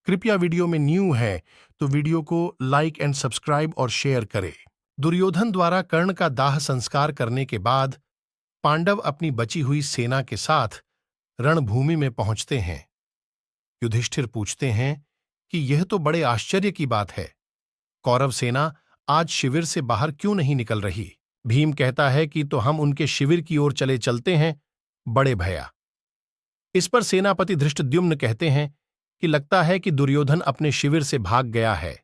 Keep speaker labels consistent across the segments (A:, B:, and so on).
A: कृपया वीडियो में न्यू है तो वीडियो को लाइक एंड सब्सक्राइब और शेयर करें। दुर्योधन द्वारा कर्ण का दाह संस्कार करने के बाद पांडव अपनी बची हुई सेना के साथ रणभूमि में पहुंचते हैं। युधिष्ठिर पूछते हैं कि यह तो बड़े आश्चर्य की बात है, कौरव सेना आज शिविर से बाहर क्यों नहीं निकल रही? भीम कहता है कि तो हम उनके शिविर की ओर चलते हैं, बड़े भैया। इस पर सेनापति धृष्टद्युम्न कहते हैं कि लगता है कि दुर्योधन अपने शिविर से भाग गया है।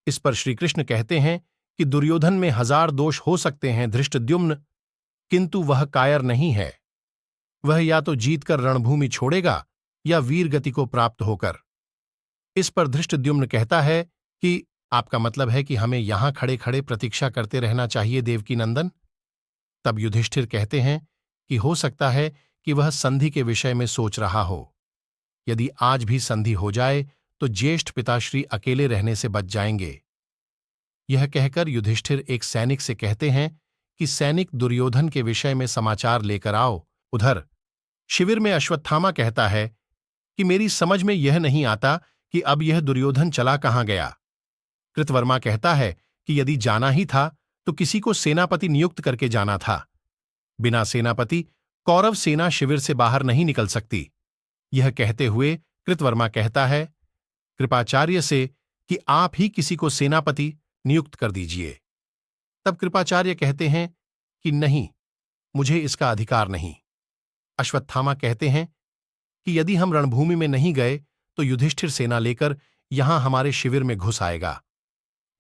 A: इस पर श्रीकृष्ण कहते हैं कि दुर्योधन में 1000 दोष हो सकते हैं धृष्टद्युम्न, किंतु वह कायर नहीं है। वह या तो जीतकर रणभूमि छोड़ेगा या वीर गति को प्राप्त होकर। इस पर धृष्टद्युम्न कहता है कि आपका मतलब है कि हमें यहां खड़े खड़े प्रतीक्षा करते रहना चाहिए देवकीनंदन? तब युधिष्ठिर कहते हैं कि हो सकता है कि वह संधि के विषय में सोच रहा हो। यदि आज भी संधि हो जाए तो ज्येष्ठ पिताश्री अकेले रहने से बच जाएंगे। यह कहकर युधिष्ठिर एक सैनिक से कहते हैं कि सैनिक दुर्योधन के विषय में समाचार लेकर आओ। उधर शिविर में अश्वत्थामा कहता है कि मेरी समझ में यह नहीं आता कि अब यह दुर्योधन चला कहां गया। कृतवर्मा कहता है कि यदि जाना ही था तो किसी को सेनापति नियुक्त करके जाना था। बिना सेनापति कौरव सेना शिविर से बाहर नहीं निकल सकती। यह कहते हुए कृतवर्मा कहता है कृपाचार्य से कि आप ही किसी को सेनापति नियुक्त कर दीजिए। तब कृपाचार्य कहते हैं कि नहीं, मुझे इसका अधिकार नहीं। अश्वत्थामा कहते हैं कि यदि हम रणभूमि में नहीं गए तो युधिष्ठिर सेना लेकर यहां हमारे शिविर में घुस आएगा।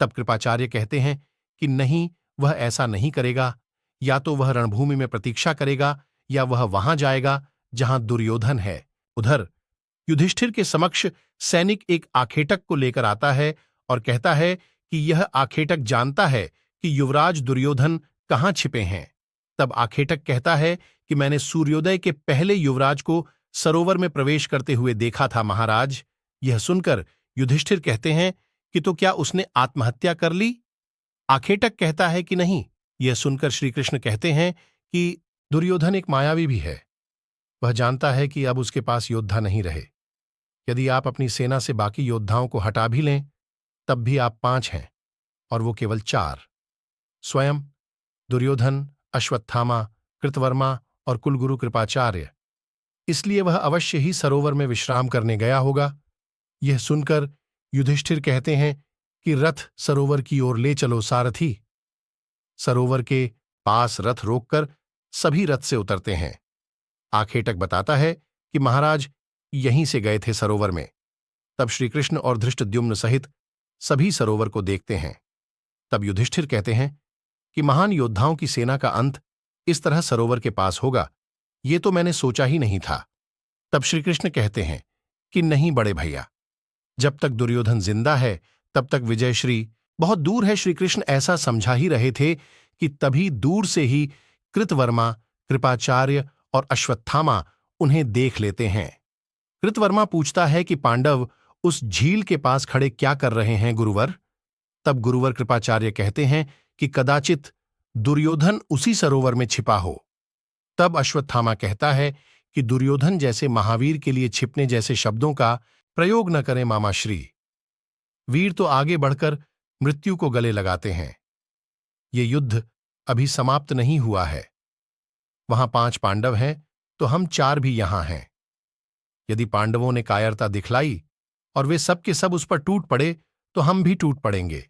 A: तब कृपाचार्य कहते हैं कि नहीं, वह ऐसा नहीं करेगा। या तो वह रणभूमि में प्रतीक्षा करेगा या वह वहां जाएगा जहां दुर्योधन है। उधर युधिष्ठिर के समक्ष सैनिक एक आखेटक को लेकर आता है और कहता है कि यह आखेटक जानता है कि युवराज दुर्योधन कहां छिपे हैं। तब आखेटक कहता है कि मैंने सूर्योदय के पहले युवराज को सरोवर में प्रवेश करते हुए देखा था महाराज। यह सुनकर युधिष्ठिर कहते हैं कि तो क्या उसने आत्महत्या कर ली? आखेटक कहता है कि नहीं। यह सुनकर श्रीकृष्ण कहते हैं कि दुर्योधन एक मायावी भी है। वह जानता है कि अब उसके पास योद्धा नहीं रहे। यदि आप अपनी सेना से बाकी योद्धाओं को हटा भी लें तब भी आप 5 हैं और वो केवल 4। स्वयं दुर्योधन, अश्वत्थामा, कृतवर्मा और कुलगुरु कृपाचार्य। इसलिए वह अवश्य ही सरोवर में विश्राम करने गया होगा। यह सुनकर युधिष्ठिर कहते हैं कि रथ सरोवर की ओर ले चलो सारथी। सरोवर के पास रथ रोककर सभी रथ से उतरते हैं। आखेटक बताता है कि महाराज यहीं से गए थे सरोवर में। तब श्रीकृष्ण और धृष्टद्युम्न सहित सभी सरोवर को देखते हैं। तब युधिष्ठिर कहते हैं कि महान योद्धाओं की सेना का अंत इस तरह सरोवर के पास होगा, ये तो मैंने सोचा ही नहीं था। तब श्रीकृष्ण कहते हैं कि नहीं बड़े भैया, जब तक दुर्योधन जिंदा है तब तक विजयश्री बहुत दूर है। श्रीकृष्ण ऐसा समझा ही रहे थे कि तभी दूर से ही कृतवर्मा, कृपाचार्य और अश्वत्थामा उन्हें देख लेते हैं। कृतवर्मा पूछता है कि पांडव उस झील के पास खड़े क्या कर रहे हैं गुरुवर? तब गुरुवर कृपाचार्य कहते हैं कि कदाचित दुर्योधन उसी सरोवर में छिपा हो। तब अश्वत्थामा कहता है कि दुर्योधन जैसे महावीर के लिए छिपने जैसे शब्दों का प्रयोग न करें मामाश्री। वीर तो आगे बढ़कर मृत्यु को गले लगाते हैं। ये युद्ध अभी समाप्त नहीं हुआ है। वहां 5 पांडव हैं तो हम 4 भी यहां हैं। यदि पांडवों ने कायरता दिखलाई और वे सब के सब उस पर टूट पड़े तो हम भी टूट पड़ेंगे।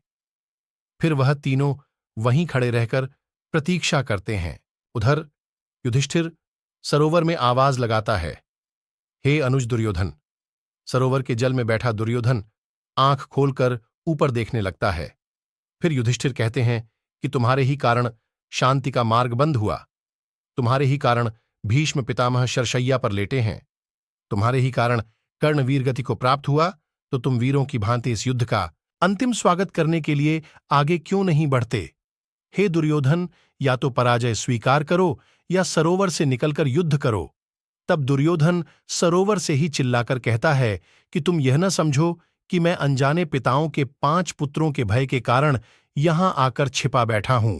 A: फिर वह तीनों वहीं खड़े रहकर प्रतीक्षा करते हैं। उधर युधिष्ठिर सरोवर में आवाज लगाता है, हे अनुज दुर्योधन। सरोवर के जल में बैठा दुर्योधन आंख खोलकर ऊपर देखने लगता है। फिर युधिष्ठिर कहते हैं कि तुम्हारे ही कारण शांति का मार्ग बंद हुआ। तुम्हारे ही कारण भीष्म पितामह शरशैया पर लेटे हैं। तुम्हारे ही कारण कर्ण वीरगति को प्राप्त हुआ, तो तुम वीरों की भांति इस युद्ध का अंतिम स्वागत करने के लिए आगे क्यों नहीं बढ़ते? हे दुर्योधन, या तो पराजय स्वीकार करो या सरोवर से निकलकर युद्ध करो। तब दुर्योधन सरोवर से ही चिल्लाकर कहता है कि तुम यह न समझो कि मैं अनजाने पिताओं के 5 पुत्रों के भय के कारण यहां आकर छिपा बैठा हूं।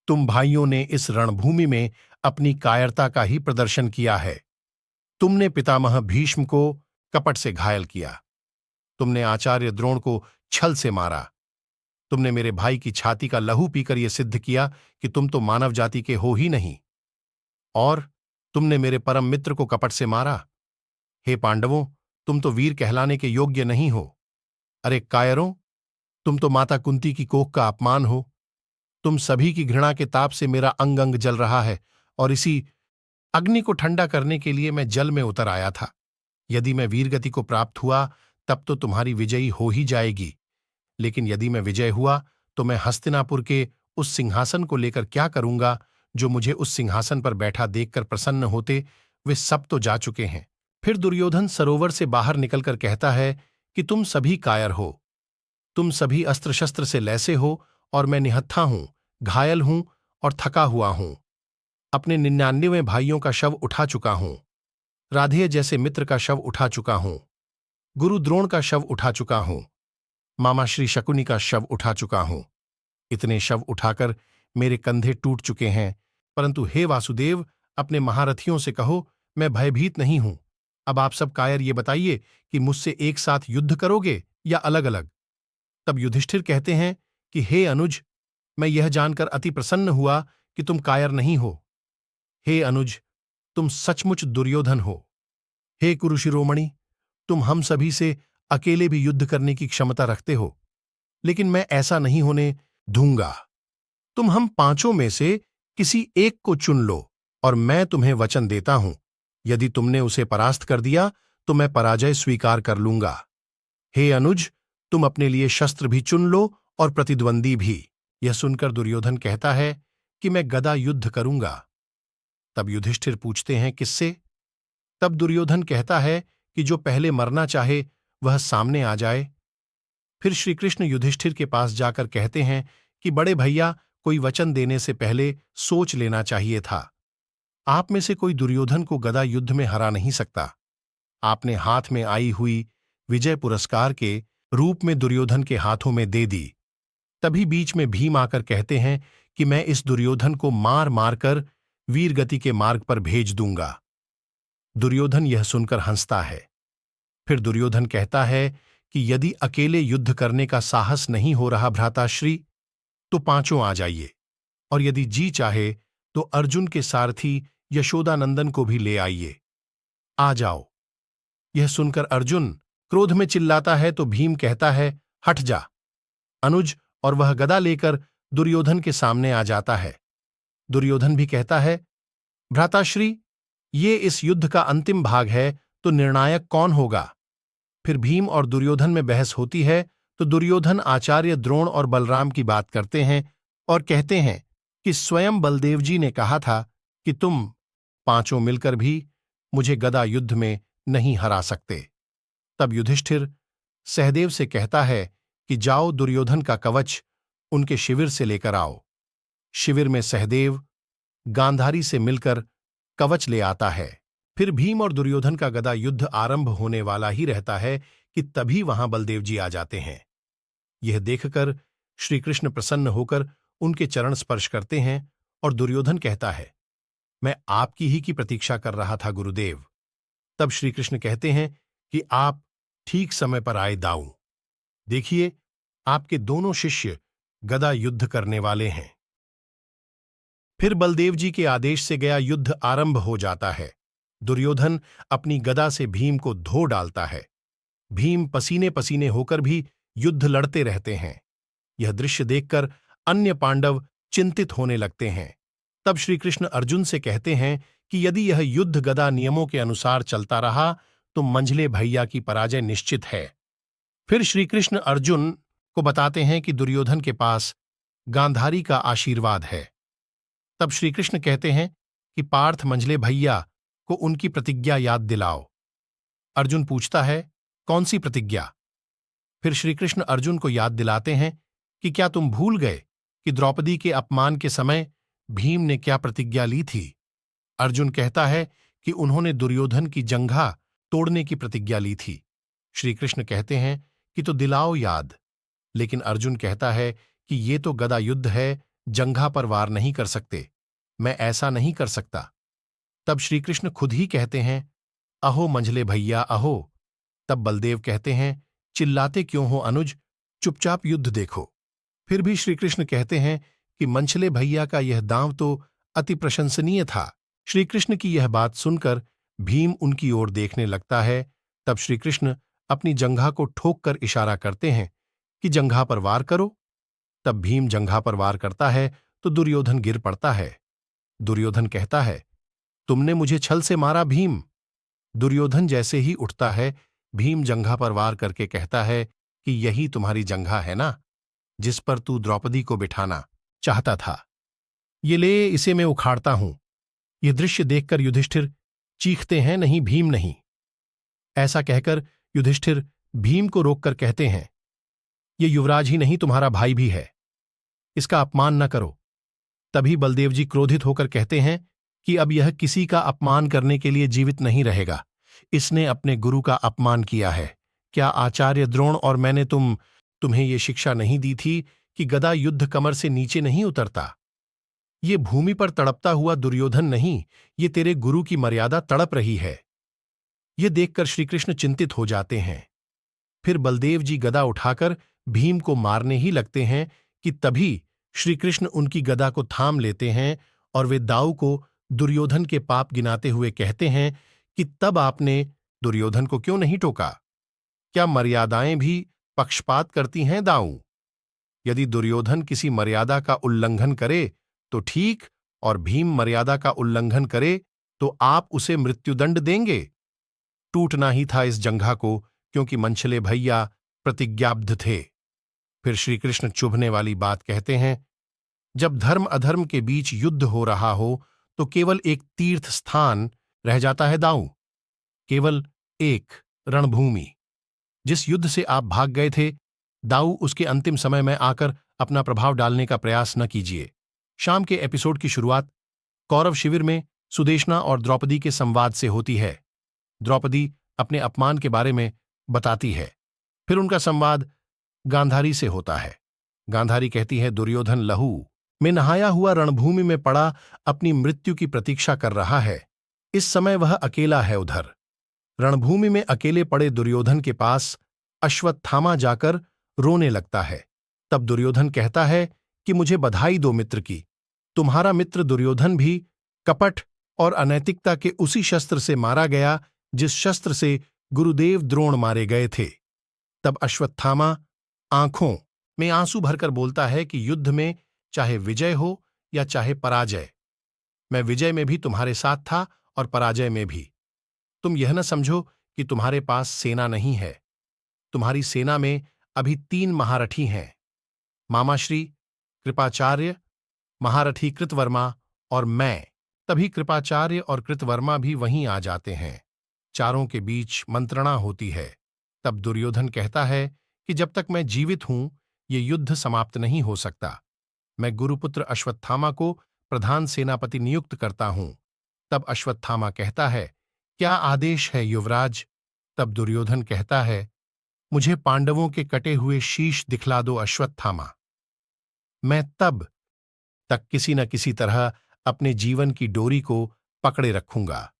A: तुम भाइयों ने इस रणभूमि में अपनी कायरता का ही प्रदर्शन किया है। तुमने पितामह भीष्म को कपट से घायल किया। तुमने आचार्य द्रोण को छल से मारा। तुमने मेरे भाई की छाती का लहू पीकर यह सिद्ध किया कि तुम तो मानव जाति के हो ही नहीं। और तुमने मेरे परम मित्र को कपट से मारा। हे पांडवों, तुम तो वीर कहलाने के योग्य नहीं हो। अरे कायरों, तुम तो माता कुंती की कोख का अपमान हो। तुम सभी की घृणा के ताप से मेरा अंग अंग जल रहा है, और इसी अग्नि को ठंडा करने के लिए मैं जल में उतर आया था। यदि मैं वीरगति को प्राप्त हुआ तब तो तुम्हारी विजयी हो ही जाएगी, लेकिन यदि मैं विजय हुआ तो मैं हस्तिनापुर के उस सिंहासन को लेकर क्या करूंगा जो मुझे उस सिंहासन पर बैठा देखकर प्रसन्न होते। वे सब तो जा चुके हैं। फिर दुर्योधन सरोवर से बाहर निकलकर कहता है कि तुम सभी कायर हो। तुम सभी अस्त्र शस्त्र से लैसे हो और मैं निहत्था हूं, घायल हूं और थका हुआ हूं। अपने 99वें भाइयों का शव उठा चुका हूं। राधेय जैसे मित्र का शव उठा चुका हूं। गुरु द्रोण का शव उठा चुका हूं। मामा श्री शकुनी का शव उठा चुका हूं। इतने शव उठाकर मेरे कंधे टूट चुके हैं, परंतु हे वासुदेव, अपने महारथियों से कहो मैं भयभीत नहीं हूं। अब आप सब कायर ये बताइए कि मुझसे एक साथ युद्ध करोगे या अलग अलग। तब युधिष्ठिर कहते हैं कि हे अनुज, मैं यह जानकर अति प्रसन्न हुआ कि तुम कायर नहीं हो। हे अनुज, तुम सचमुच दुर्योधन हो। हे कुरुशिरोमणि, तुम हम सभी से अकेले भी युद्ध करने की क्षमता रखते हो, लेकिन मैं ऐसा नहीं होने दूंगा। तुम हम पांचों में से किसी एक को चुन लो और मैं तुम्हें वचन देता हूं, यदि तुमने उसे परास्त कर दिया तो मैं पराजय स्वीकार कर लूंगा। हे अनुज, तुम अपने लिए शस्त्र भी चुन लो और प्रतिद्वंदी भी। यह सुनकर दुर्योधन कहता है कि मैं गदा युद्ध करूंगा। तब युधिष्ठिर पूछते हैं किससे? तब दुर्योधन कहता है कि जो पहले मरना चाहे वह सामने आ जाए। फिर श्रीकृष्ण युधिष्ठिर के पास जाकर कहते हैं कि बड़े भैया, कोई वचन देने से पहले सोच लेना चाहिए था। आप में से कोई दुर्योधन को गदा युद्ध में हरा नहीं सकता। आपने हाथ में आई हुई विजय पुरस्कार के रूप में दुर्योधन के हाथों में दे दी। तभी बीच में भीम आकर कहते हैं कि मैं इस दुर्योधन को मार मारकर वीरगति के मार्ग पर भेज दूंगा। दुर्योधन यह सुनकर हंसता है। फिर दुर्योधन कहता है कि यदि अकेले युद्ध करने का साहस नहीं हो रहा भ्राताश्री, तो पांचों आ जाइए, और यदि जी चाहे तो अर्जुन के सारथी यशोदानंदन को भी ले आइए। आ जाओ। यह सुनकर अर्जुन क्रोध में चिल्लाता है तो भीम कहता है हट जा। अनुज और वह गदा लेकर दुर्योधन के सामने आ जाता है। दुर्योधन भी कहता है भ्राताश्री, ये इस युद्ध का अंतिम भाग है, तो निर्णायक कौन होगा? फिर भीम और दुर्योधन में बहस होती है तो दुर्योधन आचार्य द्रोण और बलराम की बात करते हैं और कहते हैं कि स्वयं बलदेव जी ने कहा था कि तुम पांचों मिलकर भी मुझे गदा युद्ध में नहीं हरा सकते। तब युधिष्ठिर सहदेव से कहता है कि जाओ, दुर्योधन का कवच उनके शिविर से लेकर आओ। शिविर में सहदेव गांधारी से मिलकर कवच ले आता है। फिर भीम और दुर्योधन का गदा युद्ध आरंभ होने वाला ही रहता है कि तभी वहां बलदेव जी आ जाते हैं। यह देखकर श्रीकृष्ण प्रसन्न होकर उनके चरण स्पर्श करते हैं और दुर्योधन कहता है मैं आपकी ही की प्रतीक्षा कर रहा था गुरुदेव। तब श्रीकृष्ण कहते हैं कि आप ठीक समय पर आए दाऊ। देखिए, आपके दोनों शिष्य गदा युद्ध करने वाले हैं। फिर बलदेव जी के आदेश से गया युद्ध आरंभ हो जाता है। दुर्योधन अपनी गदा से भीम को धो डालता है। भीम पसीने पसीने होकर भी युद्ध लड़ते रहते हैं। यह दृश्य देखकर अन्य पांडव चिंतित होने लगते हैं। तब श्रीकृष्ण अर्जुन से कहते हैं कि यदि यह युद्ध गदा नियमों के अनुसार चलता रहा तो मंझले भैया की पराजय निश्चित है। फिर श्रीकृष्ण अर्जुन को बताते हैं कि दुर्योधन के पास गांधारी का आशीर्वाद है। तब श्रीकृष्ण कहते हैं कि पार्थ मंझले भैया को उनकी प्रतिज्ञा याद दिलाओ। अर्जुन पूछता है कौन सी प्रतिज्ञा? फिर श्रीकृष्ण अर्जुन को याद दिलाते हैं कि क्या तुम भूल गए कि द्रौपदी के अपमान के समय भीम ने क्या प्रतिज्ञा ली थी? अर्जुन कहता है कि उन्होंने दुर्योधन की जंघा तोड़ने की प्रतिज्ञा ली थी। श्रीकृष्ण कहते हैं कि तो दिलाओ याद। लेकिन अर्जुन कहता है कि ये तो गदा युद्ध है, जंघा पर वार नहीं कर सकते, मैं ऐसा नहीं कर सकता। तब श्रीकृष्ण खुद ही कहते हैं अहो मंझले भैया अहो। तब बलदेव कहते हैं चिल्लाते क्यों हो अनुज, चुपचाप युद्ध देखो। फिर भी श्रीकृष्ण कहते हैं कि मंछले भैया का यह दांव तो अति प्रशंसनीय था। श्रीकृष्ण की यह बात सुनकर भीम उनकी ओर देखने लगता है। तब श्रीकृष्ण अपनी जंघा को ठोक कर इशारा करते हैं कि जंघा पर वार करो। तब भीम जंघा पर वार करता है तो दुर्योधन गिर पड़ता है। दुर्योधन कहता है, तुमने मुझे छल से मारा भीम। दुर्योधन जैसे ही उठता है, भीम जंघा पर वार करके कहता है कि यही तुम्हारी जंघा है ना, जिस पर तू द्रौपदी को बिठाना चाहता था। ये ले, इसे मैं उखाड़ता हूं। ये दृश्य देखकर युधिष्ठिर चीखते हैं, नहीं भीम नहीं। ऐसा कहकर युधिष्ठिर भीम को रोककर कहते हैं, ये युवराज ही नहीं तुम्हारा भाई भी है, इसका अपमान न करो। तभी बलदेव जी क्रोधित होकर कहते हैं कि अब यह किसी का अपमान करने के लिए जीवित नहीं रहेगा। इसने अपने गुरु का अपमान किया है। क्या आचार्य द्रोण और मैंने तुम्हें ये शिक्षा नहीं दी थी कि गदा युद्ध कमर से नीचे नहीं उतरता? ये भूमि पर तड़पता हुआ दुर्योधन नहीं, ये तेरे गुरु की मर्यादा तड़प रही है। ये देखकर श्रीकृष्ण चिंतित हो जाते हैं। फिर बलदेव जी गदा उठाकर भीम को मारने ही लगते हैं कि तभी श्रीकृष्ण उनकी गदा को थाम लेते हैं और वे दाऊ को दुर्योधन के पाप गिनाते हुए कहते हैं कि तब आपने दुर्योधन को क्यों नहीं टोका? क्या मर्यादाएं भी पक्षपात करती हैं दाऊ? यदि दुर्योधन किसी मर्यादा का उल्लंघन करे तो ठीक, और भीम मर्यादा का उल्लंघन करे तो आप उसे मृत्युदंड देंगे। टूटना ही था इस जंघा को, क्योंकि मंछले भैया प्रतिज्ञाबद्ध थे। फिर श्रीकृष्ण चुभने वाली बात कहते हैं, जब धर्म अधर्म के बीच युद्ध हो रहा हो तो केवल एक तीर्थ स्थान रह जाता है दाऊ, केवल एक रणभूमि। जिस युद्ध से आप भाग गए थे दाऊ, उसके अंतिम समय में आकर अपना प्रभाव डालने का प्रयास न कीजिए। शाम के एपिसोड की शुरुआत कौरव शिविर में सुदेशना और द्रौपदी के संवाद से होती है। द्रौपदी अपने अपमान के बारे में बताती है। फिर उनका संवाद गांधारी से होता है। गांधारी कहती है, दुर्योधन लहू में नहाया हुआ रणभूमि में पड़ा अपनी मृत्यु की प्रतीक्षा कर रहा है। इस समय वह अकेला है। उधर रणभूमि में अकेले पड़े दुर्योधन के पास अश्वत्थामा जाकर रोने लगता है। तब दुर्योधन कहता है कि मुझे बधाई दो मित्र की। तुम्हारा मित्र दुर्योधन भी कपट और अनैतिकता के उसी शस्त्र से मारा गया जिस शस्त्र से गुरुदेव द्रोण मारे गए थे। तब अश्वत्थामा आंखों में आंसू भरकर बोलता है कि युद्ध में चाहे विजय हो या चाहे पराजय, मैं विजय में भी तुम्हारे साथ था और पराजय में भी। तुम यह न समझो कि तुम्हारे पास सेना नहीं है। तुम्हारी सेना में अभी 3 महारथी हैं, मामाश्री, कृपाचार्य, महारथी कृतवर्मा और मैं। तभी कृपाचार्य और कृतवर्मा भी वहीं आ जाते हैं। चारों के बीच मंत्रणा होती है। तब दुर्योधन कहता है कि जब तक मैं जीवित हूं ये युद्ध समाप्त नहीं हो सकता। मैं गुरुपुत्र अश्वत्थामा को प्रधान सेनापति नियुक्त करता हूं। तब अश्वत्थामा कहता है, क्या आदेश है युवराज? तब दुर्योधन कहता है, मुझे पांडवों के कटे हुए शीश दिखला दो अश्वत्थामा। मैं तब तक किसी न किसी तरह अपने जीवन की डोरी को पकड़े रखूंगा।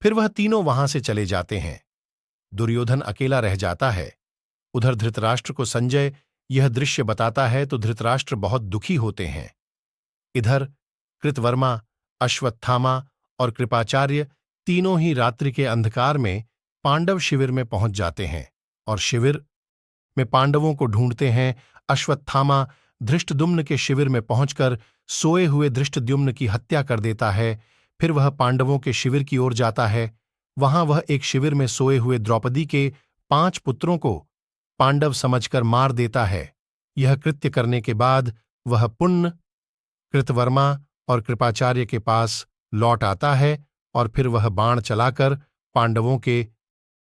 A: फिर वह तीनों वहां से चले जाते हैं। दुर्योधन अकेला रह जाता है। उधर धृतराष्ट्र को संजय यह दृश्य बताता है तो धृतराष्ट्र बहुत दुखी होते हैं। इधर कृतवर्मा, अश्वत्थामा और कृपाचार्य तीनों ही रात्रि के अंधकार में पांडव शिविर में पहुंच जाते हैं और शिविर में पांडवों को ढूंढते हैं। अश्वत्थामा धृष्टद्युम्न के शिविर में पहुंचकर सोए हुए धृष्टद्युम्न की हत्या कर देता है। फिर वह पांडवों के शिविर की ओर जाता है। वहां वह एक शिविर में सोए हुए द्रौपदी के 5 पुत्रों को पांडव समझकर मार देता है। यह कृत्य करने के बाद वह पुण्य कृतवर्मा और कृपाचार्य के पास लौट आता है और फिर वह बाण चलाकर पांडवों के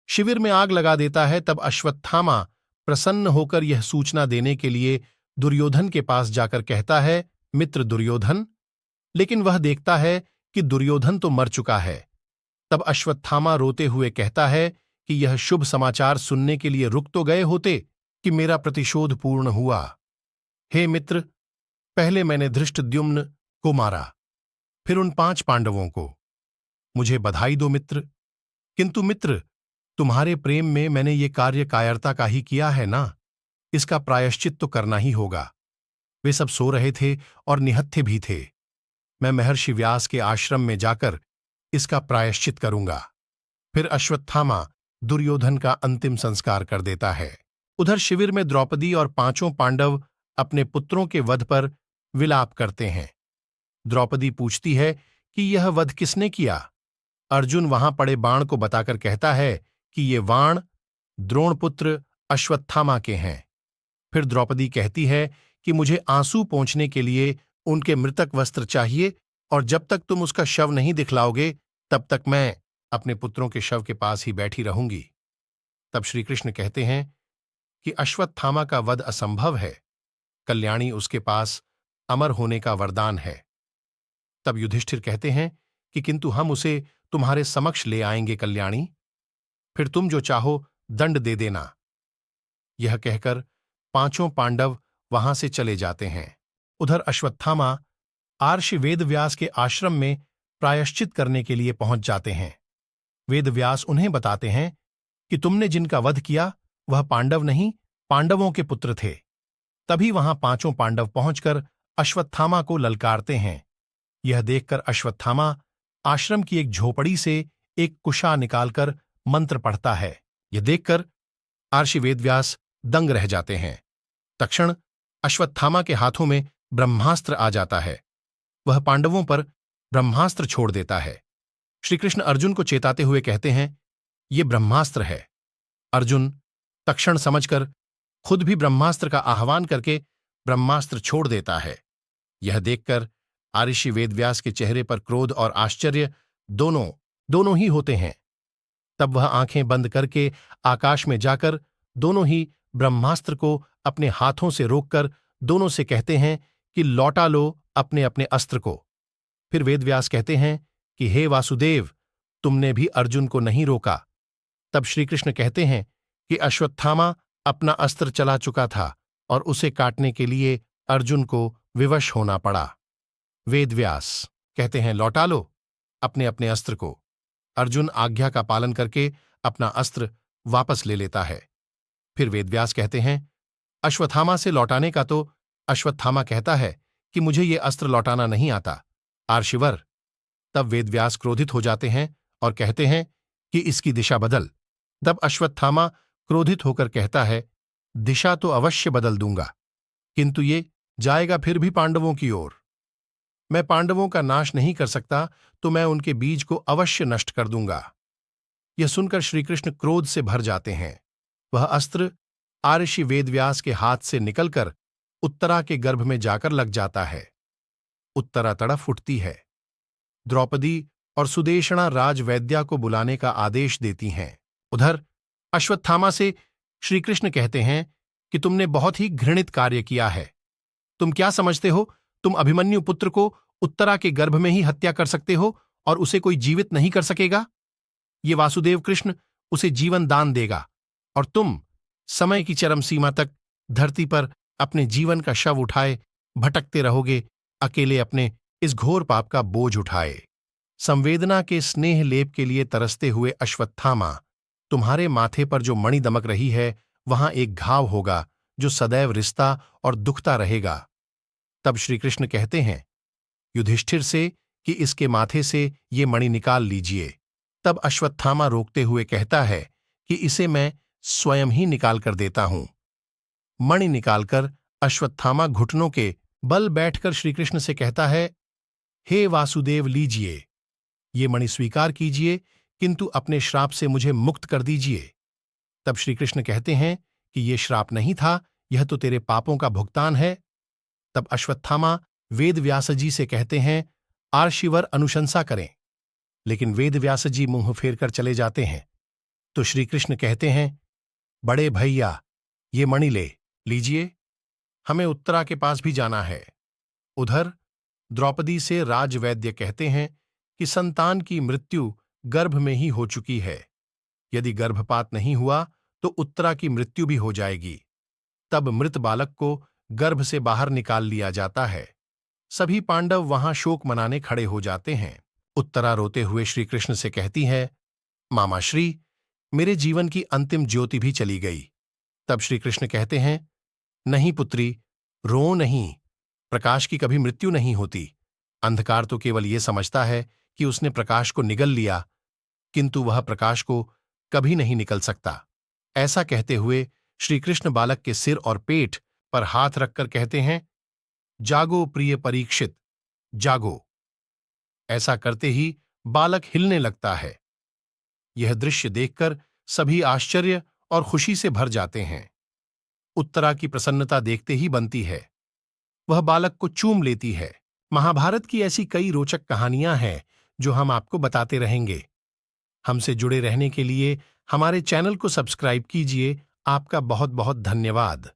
A: शिविर में आग लगा देता है। तब अश्वत्थामा प्रसन्न होकर यह सूचना देने के लिए दुर्योधन के पास जाकर कहता है, मित्र दुर्योधन। लेकिन वह देखता है कि दुर्योधन तो मर चुका है। तब अश्वत्थामा रोते हुए कहता है कि यह शुभ समाचार सुनने के लिए रुक तो गए होते कि मेरा प्रतिशोध पूर्ण हुआ। हे मित्र, पहले मैंने धृष्टद्युम्न को मारा, फिर उन 5 पांडवों को। मुझे बधाई दो मित्र। किंतु मित्र, तुम्हारे प्रेम में मैंने ये कार्य कायरता का ही किया है ना, इसका प्रायश्चित तो करना ही होगा। वे सब सो रहे थे और निहत्थे भी थे। मैं महर्षि व्यास के आश्रम में जाकर इसका प्रायश्चित करूंगा। फिर अश्वत्थामा दुर्योधन का अंतिम संस्कार कर देता है। उधर शिविर में द्रौपदी और पांचों पांडव अपने पुत्रों के वध पर विलाप करते हैं। द्रौपदी पूछती है कि यह वध किसने किया। अर्जुन वहां पड़े बाण को बताकर कहता है कि ये बाण द्रोणपुत्र अश्वत्थामा के हैं। फिर द्रौपदी कहती है कि मुझे आंसू पोंछने के लिए उनके मृतक वस्त्र चाहिए, और जब तक तुम उसका शव नहीं दिखलाओगे तब तक मैं अपने पुत्रों के शव के पास ही बैठी रहूंगी। तब श्री कृष्ण कहते हैं कि अश्वत्थामा का वध असंभव है, कल्याणी उसके पास अमर होने का वरदान है। तब युधिष्ठिर कहते हैं कि किंतु हम उसे तुम्हारे समक्ष ले आएंगे कल्याणी, फिर तुम जो चाहो दंड दे देना। यह कहकर पांचों पांडव वहां से चले जाते हैं। उधर अश्वत्थामा आर्षि वेदव्यास के आश्रम में प्रायश्चित करने के लिए पहुंच जाते हैं। वेदव्यास उन्हें बताते हैं कि तुमने जिनका वध किया वह पांडव नहीं, पांडवों के पुत्र थे। तभी वहां पांचों पांडव पहुंचकर अश्वत्थामा को ललकारते हैं। यह देखकर अश्वत्थामा आश्रम की एक झोपड़ी से एक कुशा निकालकर मंत्र पढ़ता है। यह देखकर आर्षि वेदव्यास दंग रह जाते हैं। तक्षण अश्वत्थामा के हाथों में ब्रह्मास्त्र आ जाता है। वह पांडवों पर ब्रह्मास्त्र छोड़ देता है। श्रीकृष्ण अर्जुन को चेताते हुए कहते हैं, ये ब्रह्मास्त्र है। अर्जुन तक्षण समझकर खुद भी ब्रह्मास्त्र का आह्वान करके ब्रह्मास्त्र छोड़ देता है। यह देखकर आर्षि वेदव्यास के चेहरे पर क्रोध और आश्चर्य दोनों ही होते हैं। तब वह आंखें बंद करके आकाश में जाकर दोनों ही ब्रह्मास्त्र को अपने हाथों से रोककर दोनों से कहते हैं कि लौटा लो अपने अपने अस्त्र को। फिर वेदव्यास कहते हैं कि हे वासुदेव, तुमने भी अर्जुन को नहीं रोका। तब श्रीकृष्ण कहते हैं कि अश्वत्थामा अपना अस्त्र चला चुका था और उसे काटने के लिए अर्जुन को विवश होना पड़ा। वेदव्यास कहते हैं, लौटा लो अपने अपने अस्त्र को। अर्जुन आज्ञा का पालन करके अपना अस्त्र वापस ले लेता है। फिर वेदव्यास कहते हैं, अश्वत्थामा से लौटाने का तो अश्वत्थामा कहता है कि मुझे ये अस्त्र लौटाना नहीं आता, आर्षिवर। तब वेदव्यास क्रोधित हो जाते हैं और कहते हैं कि इसकी दिशा बदल। तब अश्वत्थामा क्रोधित होकर कहता है, दिशा तो अवश्य बदल दूंगा, किंतु ये जाएगा फिर भी पांडवों की ओर। मैं पांडवों का नाश नहीं कर सकता तो मैं उनके बीज को अवश्य नष्ट कर दूंगा। यह सुनकर श्रीकृष्ण क्रोध से भर जाते हैं। वह अस्त्र आर्षि वेदव्यास के हाथ से निकलकर उत्तरा के गर्भ में जाकर लग जाता है। उत्तरा तड़फ उठती है। द्रौपदी और सुदेशणा राजवैद्या को बुलाने का आदेश देती हैं। उधर अश्वत्थामा से श्रीकृष्ण कहते हैं कि तुमने बहुत ही घृणित कार्य किया है। तुम क्या समझते हो, तुम अभिमन्यु पुत्र को उत्तरा के गर्भ में ही हत्या कर सकते हो और उसे कोई जीवित नहीं कर सकेगा? ये वासुदेव कृष्ण उसे जीवन दान देगा और तुम समय की चरम सीमा तक धरती पर अपने जीवन का शव उठाए भटकते रहोगे, अकेले अपने इस घोर पाप का बोझ उठाए। संवेदना के स्नेह लेप के लिए तरसते हुए अश्वत्थामा, तुम्हारे माथे पर जो मणि दमक रही है वहां एक घाव होगा जो सदैव रिश्ता और दुखता रहेगा। तब श्रीकृष्ण कहते हैं युधिष्ठिर से कि इसके माथे से ये मणि निकाल लीजिए। तब अश्वत्थामा रोकते हुए कहता है कि इसे मैं स्वयं ही निकाल कर देता हूं। मणि निकालकर अश्वत्थामा घुटनों के बल बैठकर श्रीकृष्ण से कहता है, हे वासुदेव, लीजिए ये मणि स्वीकार कीजिए, किंतु अपने श्राप से मुझे मुक्त कर दीजिए। तब श्रीकृष्ण कहते हैं कि यह श्राप नहीं था, यह तो तेरे पापों का भुगतान है। तब अश्वत्थामा वेदव्यासजी से कहते हैं, आर्षिवर अनुशंसा करें, लेकिन वेदव्यासजी मुंह फेरकर चले जाते हैं। तो श्रीकृष्ण कहते हैं, बड़े भैया, ये मणि लीजिए, हमें उत्तरा के पास भी जाना है। उधर द्रौपदी से राजवैद्य कहते हैं कि संतान की मृत्यु गर्भ में ही हो चुकी है। यदि गर्भपात नहीं हुआ तो उत्तरा की मृत्यु भी हो जाएगी। तब मृत बालक को गर्भ से बाहर निकाल लिया जाता है। सभी पांडव वहां शोक मनाने खड़े हो जाते हैं। उत्तरा रोते हुए श्रीकृष्ण से कहती है, मामाश्री, मेरे जीवन की अंतिम ज्योति भी चली गई। तब श्री कृष्ण कहते हैं, नहीं पुत्री, रो नहीं। प्रकाश की कभी मृत्यु नहीं होती। अंधकार तो केवल यह समझता है कि उसने प्रकाश को निगल लिया, किंतु वह प्रकाश को कभी नहीं निकल सकता। ऐसा कहते हुए श्री कृष्ण बालक के सिर और पेट पर हाथ रखकर कहते हैं, जागो प्रिय परीक्षित, जागो। ऐसा करते ही बालक हिलने लगता है। यह दृश्य देखकर सभी आश्चर्य और खुशी से भर जाते हैं। उत्तरा की प्रसन्नता देखते ही बनती है। वह बालक को चूम लेती है। महाभारत की ऐसी कई रोचक कहानियां हैं जो हम आपको बताते रहेंगे। हमसे जुड़े रहने के लिए हमारे चैनल को सब्सक्राइब कीजिए। आपका बहुत बहुत धन्यवाद।